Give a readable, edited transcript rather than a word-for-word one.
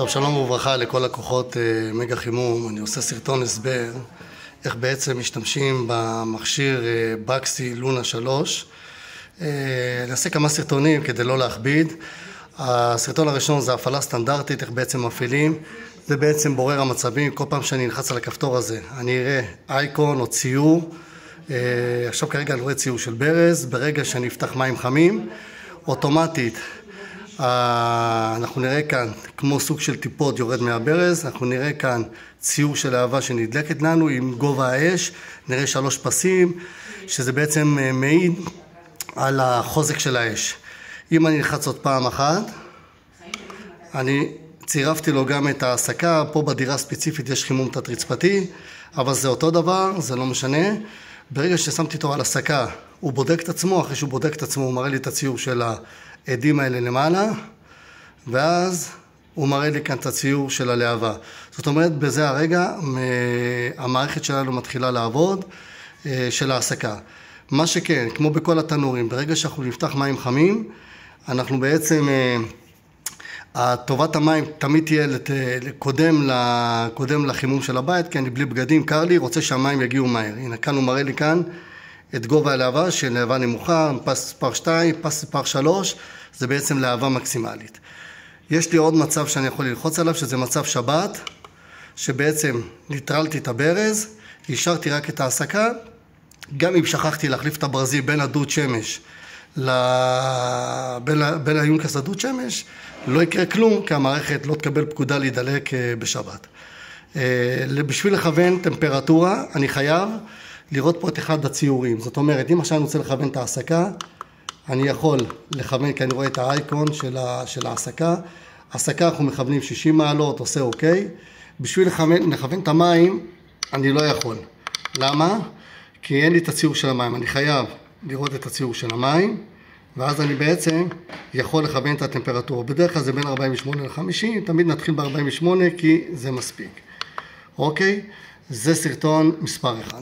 טוב, שלום וברכה לכל לקוחות מגה חימום. אני עושה סרטון הסבר איך בעצם משתמשים במכשיר בקסי לונה 3. נעשה כמה סרטונים כדי לא להכביד. הסרטון הראשון זה הפעלה סטנדרטית, איך בעצם מפעילים. זה בעצם בורר המצבים. כל פעם שאני נלחץ על הכפתור הזה אני אראה אייקון או ציור. עכשיו כרגע אני רואה ציור של ברז. ברגע שאני אפתח מים חמים אוטומטית אנחנו נראה כאן כמו סוג של טיפות יורד מהברז. אנחנו נראה כאן ציור של להבה שנדלקת לנו עם גובה האש. נראה 3 פסים שזה בעצם מעיד על החוזק של האש. אם אני נלחץ עוד פעם אחת אני צירפתי לו גם את ההסקה. פה בדירה ספציפית יש חימום תת רצפתי, אבל זה אותו דבר, זה לא משנה. ברגע ששמתי אותו על הסקה הוא בודק את עצמו. אחרי שהוא בודק את עצמו הוא מראה לי את הציור של העדים האלה למעלה, ואז הוא מראה לי כאן את הציור של הלהבה. זאת אומרת בזה הרגע המערכת שלנו מתחילה לעבוד של ההסקה. מה שכן, כמו בכל התנורים, ברגע שאנחנו נפתח מים חמים אנחנו בעצם טובת המים תמיד תהיה קודם לחימום של הבית, כי אני בלי בגדים, קר לי, רוצה שהמים יגיעו מהר. הנה כאן הוא מראה לי כאן את גובה הלהבה של להבה נמוכה, פס ספר 2, פס ספר 3, זה בעצם להבה מקסימלית. יש לי עוד מצב שאני יכול ללחוץ עליו, שזה מצב שבת, שבעצם ניטרלתי את הברז, השארתי רק את ההסקה. גם אם שכחתי להחליף את הברזיל בין הדוד שמש בין היונקס לדוד שמש, לא יקרה כלום, כי המערכת לא תקבל פקודה להידלק בשבת. בשביל לכוון טמפרטורה אני חייב לראות פה את אחד הציורים. זאת אומרת, אם עכשיו אני רוצה לכוון את ההסקה, אני יכול לכוון, כי אני רואה את האייקון של ההסקה. ההסקה אנחנו מכוונים 60 מעלות, עושה אוקיי. בשביל לכוון את המים אני לא יכול. למה? כי אין לי את הציור של המים. אני חייב לראות את הציור של המים, ואז אני בעצם יכול לכוון את הטמפרטורה. בדרך כלל זה בין 48 ל-50, תמיד נתחיל ב-48 כי זה מספיק. אוקיי? זה סרטון מספר 1.